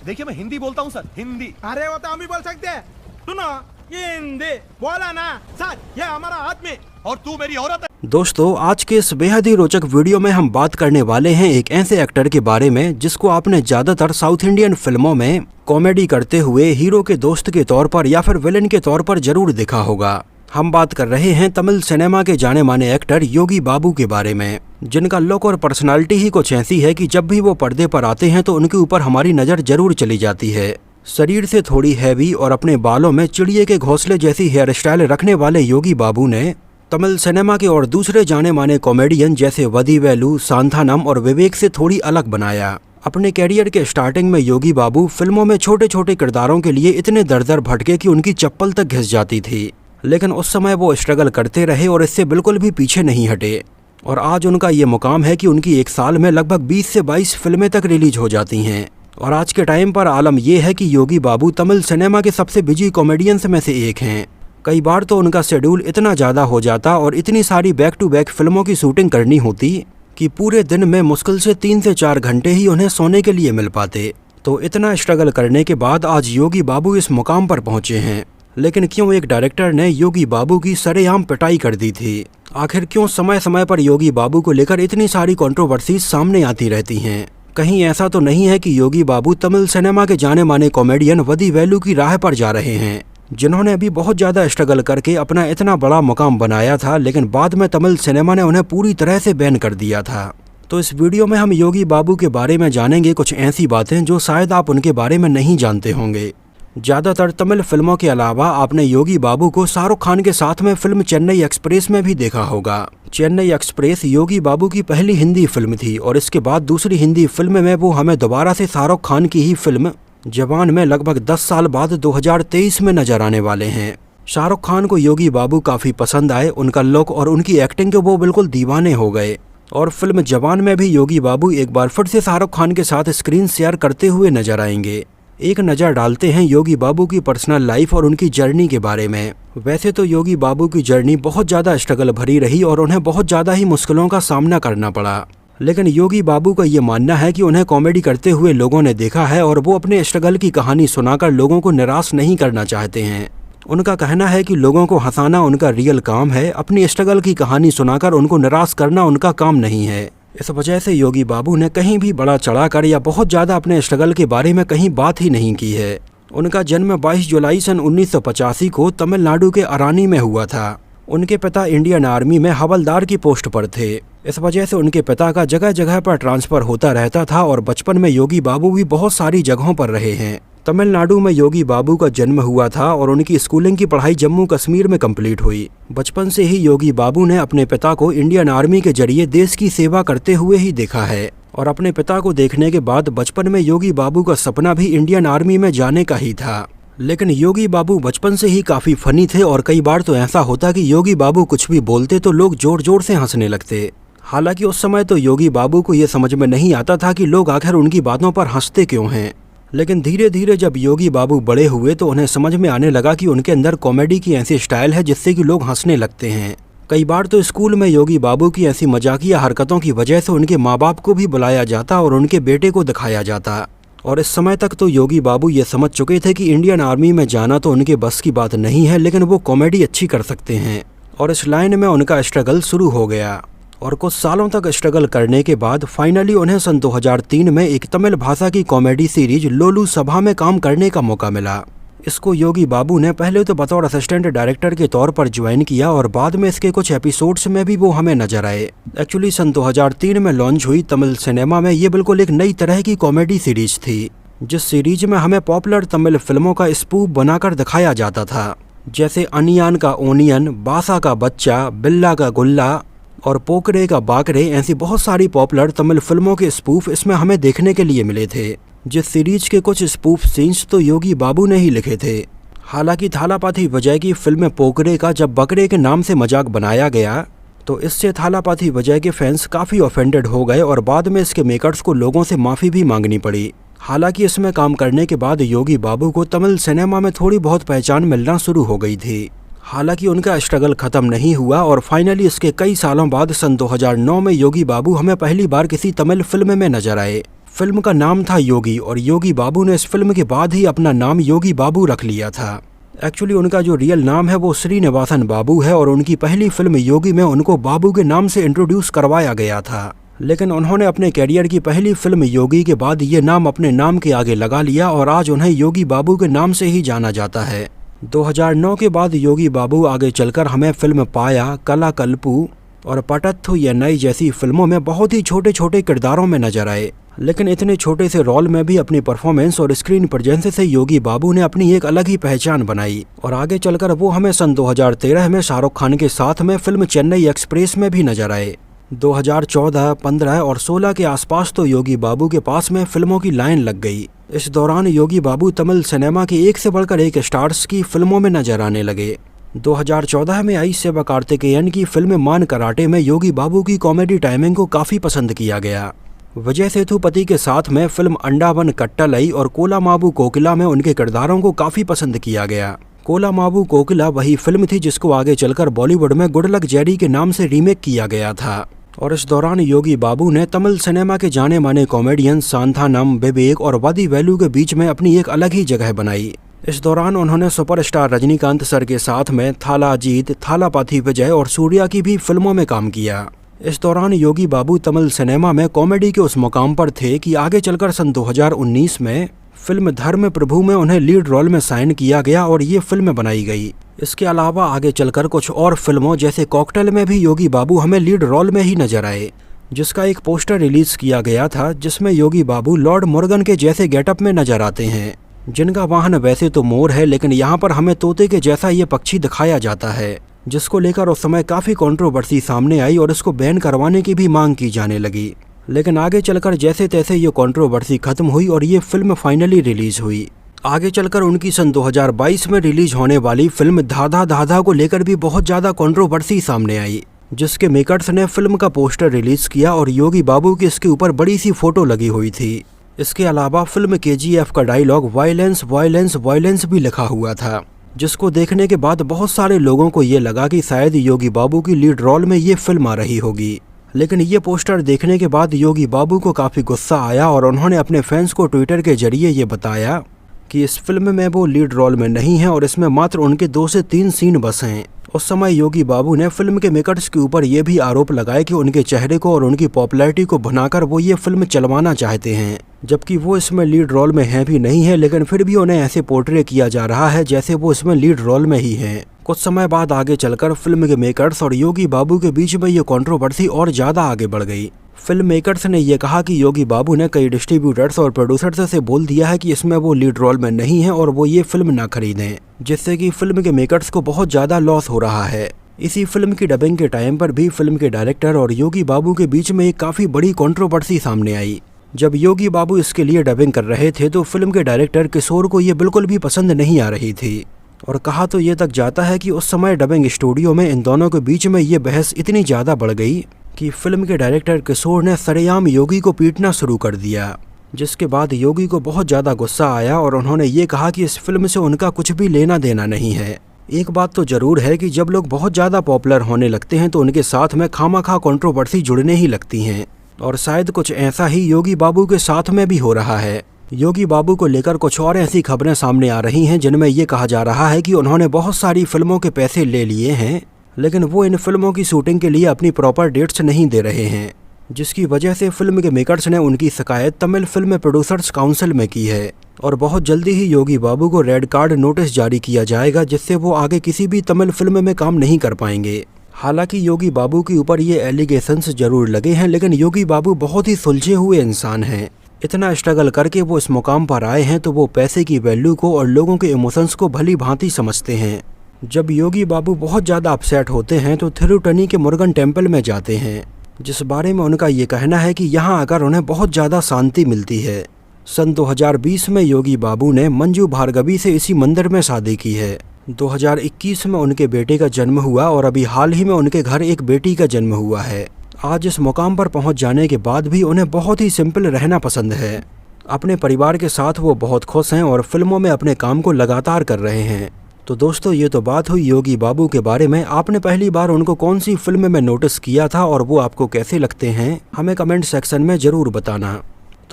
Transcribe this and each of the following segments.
देखिए मैं हिंदी बोलता हूँ सर, हिंदी। अरे वो तो हम भी बोल सकते हैं। सुनो, हिंदी बोला ना सर, ये हमारा आदमी और तू मेरी औरत है। दोस्तों, आज के इस बेहद ही रोचक वीडियो में हम बात करने वाले हैं एक ऐसे एक्टर के बारे में जिसको आपने ज्यादातर साउथ इंडियन फिल्मों में कॉमेडी करते हुए हीरो के दोस्त के तौर पर या फिर विलेन के तौर पर जरूर देखा होगा। हम बात कर रहे हैं तमिल सिनेमा के जाने माने एक्टर योगी बाबू के बारे में, जिनका लुक और पर्सनालिटी ही कुछ ऐसी है कि जब भी वो पर्दे पर आते हैं तो उनके ऊपर हमारी नजर जरूर चली जाती है। शरीर से थोड़ी हैवी और अपने बालों में चिड़िए के घोंसले जैसी हेयर स्टाइल रखने वाले योगी बाबू ने तमिल सिनेमा के और दूसरे जाने माने कॉमेडियन जैसे वदीवेलु, सांथानम और विवेक से थोड़ी अलग बनाया। अपने कैरियर के स्टार्टिंग में योगी बाबू फिल्मों में छोटे छोटे किरदारों के लिए इतने दर भटके कि उनकी चप्पल तक घिस जाती थी, लेकिन उस समय वो स्ट्रगल करते रहे और इससे बिल्कुल भी पीछे नहीं हटे। और आज उनका ये मुकाम है कि उनकी एक साल में लगभग 20 से 22 फिल्में तक रिलीज हो जाती हैं। और आज के टाइम पर आलम यह है कि योगी बाबू तमिल सिनेमा के सबसे बिजी कॉमेडियंस में से एक हैं। कई बार तो उनका शेड्यूल इतना ज़्यादा हो जाता और इतनी सारी बैक टू बैक फिल्मों की शूटिंग करनी होती कि पूरे दिन में मुश्किल से 3 से 4 घंटे ही उन्हें सोने के लिए मिल पाते। तो इतना स्ट्रगल करने के बाद आज योगी बाबू इस मुकाम पर पहुंचे हैं। लेकिन क्यों एक डायरेक्टर ने योगी बाबू की सरेआम पिटाई कर दी थी? आखिर क्यों समय समय पर योगी बाबू को लेकर इतनी सारी कंट्रोवर्सीज सामने आती रहती हैं? कहीं ऐसा तो नहीं है कि योगी बाबू तमिल सिनेमा के जाने माने कॉमेडियन वदीवेलु की राह पर जा रहे हैं, जिन्होंने अभी बहुत ज़्यादा स्ट्रगल करके अपना इतना बड़ा मुकाम बनाया था, लेकिन बाद में तमिल सिनेमा ने उन्हें पूरी तरह से बैन कर दिया था। तो इस वीडियो में हम योगी बाबू के बारे में जानेंगे कुछ ऐसी बातें जो शायद आप उनके बारे में नहीं जानते होंगे। ज़्यादातर तमिल फिल्मों के अलावा आपने योगी बाबू को शाहरुख खान के साथ में फिल्म चेन्नई एक्सप्रेस में भी देखा होगा। चेन्नई एक्सप्रेस योगी बाबू की पहली हिंदी फिल्म थी और इसके बाद दूसरी हिंदी फिल्म में वो हमें दोबारा से शाहरुख खान की ही फिल्म जवान में लगभग 10 साल बाद 2023 में नजर आने वाले हैं। शाहरुख खान को योगी बाबू काफ़ी पसंद आए, उनका लुक और उनकी एक्टिंग के वो बिल्कुल दीवाने हो गए। और फिल्म जवान में भी योगी बाबू एक बार फिर से शाहरुख खान के साथ स्क्रीन शेयर करते हुए नजर आएंगे। एक नज़र डालते हैं योगी बाबू की पर्सनल लाइफ और उनकी जर्नी के बारे में। वैसे तो योगी बाबू की जर्नी बहुत ज़्यादा स्ट्रगल भरी रही और उन्हें बहुत ज़्यादा ही मुश्किलों का सामना करना पड़ा, लेकिन योगी बाबू का ये मानना है कि उन्हें कॉमेडी करते हुए लोगों ने देखा है और वो अपने स्ट्रगल की कहानी सुनाकर लोगों को निराश नहीं करना चाहते हैं। उनका कहना है कि लोगों को हंसाना उनका रियल काम है, अपनी स्ट्रगल की कहानी सुनाकर उनको निराश करना उनका काम नहीं है। इस वजह से योगी बाबू ने कहीं भी बड़ा चढ़ाकर या बहुत ज़्यादा अपने स्ट्रगल के बारे में कहीं बात ही नहीं की है। उनका जन्म 22 जुलाई सन 1985 को तमिलनाडु के अरानी में हुआ था। उनके पिता इंडियन आर्मी में हवलदार की पोस्ट पर थे। इस वजह से उनके पिता का जगह जगह पर ट्रांसफ़र होता रहता था और बचपन में योगी बाबू भी बहुत सारी जगहों पर रहे हैं। तमिलनाडु में योगी बाबू का जन्म हुआ था और उनकी स्कूलिंग की पढ़ाई जम्मू कश्मीर में कंप्लीट हुई। बचपन से ही योगी बाबू ने अपने पिता को इंडियन आर्मी के जरिए देश की सेवा करते हुए ही देखा है और अपने पिता को देखने के बाद बचपन में योगी बाबू का सपना भी इंडियन आर्मी में जाने का ही था। लेकिन योगी बाबू बचपन से ही काफ़ी फनी थे और कई बार तो ऐसा होता कि योगी बाबू कुछ भी बोलते तो लोग जोर जोर से हंसने लगते। हालांकि उस समय तो योगी बाबू को ये समझ में नहीं आता था कि लोग आखिर उनकी बातों पर हंसते क्यों हैं। लेकिन धीरे धीरे जब योगी बाबू बड़े हुए तो उन्हें समझ में आने लगा कि उनके अंदर कॉमेडी की ऐसी स्टाइल है जिससे कि लोग हंसने लगते हैं। कई बार तो स्कूल में योगी बाबू की ऐसी मजाकिया हरकतों की वजह से उनके माँ बाप को भी बुलाया जाता और उनके बेटे को दिखाया जाता। और इस समय तक तो योगी बाबू ये समझ चुके थे कि इंडियन आर्मी में जाना तो उनके बस की बात नहीं है, लेकिन वो कॉमेडी अच्छी कर सकते हैं। और इस लाइन में उनका स्ट्रगल शुरू हो गया और कुछ सालों तक स्ट्रगल करने के बाद फाइनली उन्हें सन 2003 में एक तमिल भाषा की कॉमेडी सीरीज लोलू सभा में काम करने का मौका मिला। इसको योगी बाबू ने पहले तो बतौर असिस्टेंट डायरेक्टर के तौर पर ज्वाइन किया और बाद में इसके कुछ एपिसोड्स में भी वो हमें नजर आए। एक्चुअली सन 2003 में लॉन्च हुई तमिल सिनेमा में ये बिल्कुल एक नई तरह की कॉमेडी सीरीज थी, जिस सीरीज में हमें पॉपुलर तमिल फिल्मों का स्पूफ बनाकर दिखाया जाता था, जैसे अनियान का ओनियन, बासा का बच्चा, बिल्ला का गुल्ला और पोकरे का बाकरे। ऐसी बहुत सारी पॉपुलर तमिल फिल्मों के स्पूफ इसमें हमें देखने के लिए मिले थे। जिस सीरीज के कुछ स्पूफ सीन्स तो योगी बाबू ने ही लिखे थे। हालांकि थालापाथी विजय की फिल्म पोकरे का जब बकरे के नाम से मजाक बनाया गया तो इससे थालापाथी विजय के फैंस काफ़ी ऑफेंडेड हो गए और बाद में इसके मेकर्स को लोगों से माफ़ी भी मांगनी पड़ी। हालांकि इसमें काम करने के बाद योगी बाबू को तमिल सिनेमा में थोड़ी बहुत पहचान मिलना शुरू हो गई थी। हालांकि उनका स्ट्रगल खत्म नहीं हुआ और फाइनली इसके कई सालों बाद सन 2009 में योगी बाबू हमें पहली बार किसी तमिल फिल्म में नजर आए। फिल्म का नाम था योगी और योगी बाबू ने इस फिल्म के बाद ही अपना नाम योगी बाबू रख लिया था। एक्चुअली उनका जो रियल नाम है वो श्रीनिवासन बाबू है और उनकी पहली फिल्म योगी में उनको बाबू के नाम से इंट्रोड्यूस करवाया गया था, लेकिन उन्होंने अपने कैरियर की पहली फिल्म योगी के बाद ये नाम अपने नाम के आगे लगा लिया और आज उन्हें योगी बाबू के नाम से ही जाना जाता है। 2009 के बाद योगी बाबू आगे चलकर हमें फिल्म पाया, कला कल्पू और पटत्थु या नई जैसी फिल्मों में बहुत ही छोटे छोटे किरदारों में नजर आए, लेकिन इतने छोटे से रोल में भी अपनी परफॉर्मेंस और स्क्रीन प्रेजेंस से योगी बाबू ने अपनी एक अलग ही पहचान बनाई और आगे चलकर वो हमें सन 2013 में शाहरुख खान के साथ में फिल्म चेन्नई एक्सप्रेस में भी नजर आए। 2014, 15 और 16 के आसपास तो योगी बाबू के पास में फिल्मों की लाइन लग गई। इस दौरान योगी बाबू तमिल सिनेमा के एक से बढ़कर एक स्टार्स की फिल्मों में नजर आने लगे। 2014 में आई शिवकार्तिकेयन की फिल्म मान कराटे में योगी बाबू की कॉमेडी टाइमिंग को काफी पसंद किया गया। विजय सेतुपति के साथ में फिल्म अंडावन कट्टालई और कोलामाबू कोकिला में उनके किरदारों को काफी पसंद किया गया। कोलामाबू कोकिला वही फिल्म थी जिसको आगे चलकर बॉलीवुड में गुड लक जेरी के नाम से रीमेक किया गया था और इस दौरान योगी बाबू ने तमिल सिनेमा के जाने माने कॉमेडियन सांथानम, विवेक और वादी वैल्यू के बीच में अपनी एक अलग ही जगह बनाई। इस दौरान उन्होंने सुपरस्टार रजनीकांत सर के साथ में थाला अजीत, थालापथी विजय और सूर्या की भी फिल्मों में काम किया। इस दौरान योगी बाबू तमिल सिनेमा में कॉमेडी के उस मुकाम पर थे कि आगे चलकर सन 2019 में फिल्म धर्म प्रभु में उन्हें लीड रोल में साइन किया गया और ये फिल्म बनाई गई। इसके अलावा आगे चलकर कुछ और फिल्मों जैसे कॉकटेल में भी योगी बाबू हमें लीड रोल में ही नजर आए, जिसका एक पोस्टर रिलीज किया गया था जिसमें योगी बाबू लॉर्ड मोर्गन के जैसे गेटअप में नजर आते हैं, जिनका वाहन वैसे तो मोर है लेकिन यहाँ पर हमें तोते के जैसा ये पक्षी दिखाया जाता है, जिसको लेकर उस समय काफी कंट्रोवर्सी सामने आई और इसको बैन करवाने की भी मांग की जाने लगी। लेकिन आगे चलकर जैसे तैसे ये कंट्रोवर्सी खत्म हुई और ये फिल्म फाइनली रिलीज हुई। आगे चलकर उनकी सन 2022 में रिलीज होने वाली फिल्म धाधा धाधा को लेकर भी बहुत ज्यादा कंट्रोवर्सी सामने आई, जिसके मेकर्स ने फिल्म का पोस्टर रिलीज किया और योगी बाबू की इसके ऊपर बड़ी सी फोटो लगी हुई थी। इसके अलावा फिल्म KGF का डायलॉग वायलेंस वायलेंस वायलेंस भी लिखा हुआ था, जिसको देखने के बाद बहुत सारे लोगों को ये लगा कि शायद योगी बाबू की लीड रोल में ये फिल्म आ रही होगी। लेकिन ये पोस्टर देखने के बाद योगी बाबू को काफ़ी गुस्सा आया और उन्होंने अपने फैंस को ट्विटर के जरिए ये बताया कि इस फिल्म में वो लीड रोल में नहीं हैं और इसमें मात्र उनके 2 से 3 सीन बस हैं। उस समय योगी बाबू ने फिल्म के मेकर्स के ऊपर ये भी आरोप लगाया कि उनके चेहरे को और उनकी पॉपुलैरिटी को भुनाकर वो ये फिल्म चलवाना चाहते हैं, जबकि वो इसमें लीड रोल में हैं भी नहीं है, लेकिन फिर भी उन्हें ऐसे पोर्ट्रे किया जा रहा है जैसे वो इसमें लीड रोल में ही हैं। कुछ समय बाद आगे चलकर फिल्म के मेकर्स और योगी बाबू के बीच में ये कंट्रोवर्सी और ज़्यादा आगे बढ़ गई। फिल्म मेकर्स ने यह कहा कि योगी बाबू ने कई डिस्ट्रीब्यूटर्स और प्रोड्यूसर्स से बोल दिया है कि इसमें वो लीड रोल में नहीं है और वो ये फिल्म ना खरीदें, जिससे कि फिल्म के मेकर्स को बहुत ज़्यादा लॉस हो रहा है। इसी फिल्म की डबिंग के टाइम पर भी फिल्म के डायरेक्टर और योगी बाबू के बीच में एक काफ़ी बड़ी कंट्रोवर्सी सामने आई। जब योगी बाबू इसके लिए डबिंग कर रहे थे तो फिल्म के डायरेक्टर किशोर को ये बिल्कुल भी पसंद नहीं आ रही थी और कहा तो ये तक जाता है कि उस समय डबिंग स्टूडियो में इन दोनों के बीच में ये बहस इतनी ज़्यादा बढ़ गई कि फिल्म के डायरेक्टर किशोर ने सरेआम योगी को पीटना शुरू कर दिया, जिसके बाद योगी को बहुत ज़्यादा गुस्सा आया और उन्होंने ये कहा कि इस फिल्म से उनका कुछ भी लेना देना नहीं है। एक बात तो ज़रूर है कि जब लोग बहुत ज़्यादा पॉपुलर होने लगते हैं तो उनके साथ में खामाखा कंट्रोवर्सी जुड़ने ही लगती हैं और शायद कुछ ऐसा ही योगी बाबू के साथ में भी हो रहा है। योगी बाबू को लेकर कुछ और ऐसी खबरें सामने आ रही हैं जिनमें ये कहा जा रहा है कि उन्होंने बहुत सारी फिल्मों के पैसे ले लिए हैं, लेकिन वो इन फिल्मों की शूटिंग के लिए अपनी प्रॉपर डेट्स नहीं दे रहे हैं, जिसकी वजह से फिल्म के मेकर्स ने उनकी शिकायत तमिल फिल्म प्रोड्यूसर्स काउंसिल में की है और बहुत जल्दी ही योगी बाबू को रेड कार्ड नोटिस जारी किया जाएगा, जिससे वो आगे किसी भी तमिल फिल्म में काम नहीं कर पाएंगे। हालांकि योगी बाबू के ऊपर ये एलिगेशंस जरूर लगे हैं, लेकिन योगी बाबू बहुत ही सुलझे हुए इंसान हैं। इतना स्ट्रगल करके वो इस मुकाम पर आए हैं तो वो पैसे की वैल्यू को और लोगों के इमोशंस को भली भांति समझते हैं। जब योगी बाबू बहुत ज़्यादा अपसेट होते हैं तो थिरुटनी के मुर्गन टेम्पल में जाते हैं, जिस बारे में उनका ये कहना है कि यहाँ आकर उन्हें बहुत ज़्यादा शांति मिलती है। सन 2020 में योगी बाबू ने मंजू भार्गवी से इसी मंदिर में शादी की है। 2021 में उनके बेटे का जन्म हुआ और अभी हाल ही में उनके घर एक बेटी का जन्म हुआ है। आज इस मुकाम पर पहुंच जाने के बाद भी उन्हें बहुत ही सिंपल रहना पसंद है। अपने परिवार के साथ वो बहुत खुश हैं और फिल्मों में अपने काम को लगातार कर रहे हैं। तो दोस्तों, ये तो बात हुई योगी बाबू के बारे में। आपने पहली बार उनको कौन सी फिल्म में नोटिस किया था और वो आपको कैसे लगते हैं, हमें कमेंट सेक्शन में ज़रूर बताना।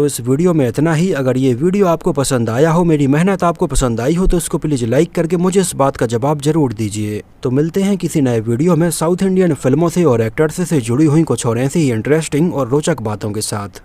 तो इस वीडियो में इतना ही। अगर ये वीडियो आपको पसंद आया हो, मेरी मेहनत आपको पसंद आई हो, तो इसको प्लीज लाइक करके मुझे इस बात का जवाब जरूर दीजिए। तो मिलते हैं किसी नए वीडियो में साउथ इंडियन फिल्मों से और एक्टर्स से जुड़ी हुई कुछ और ऐसी ही इंटरेस्टिंग और रोचक बातों के साथ।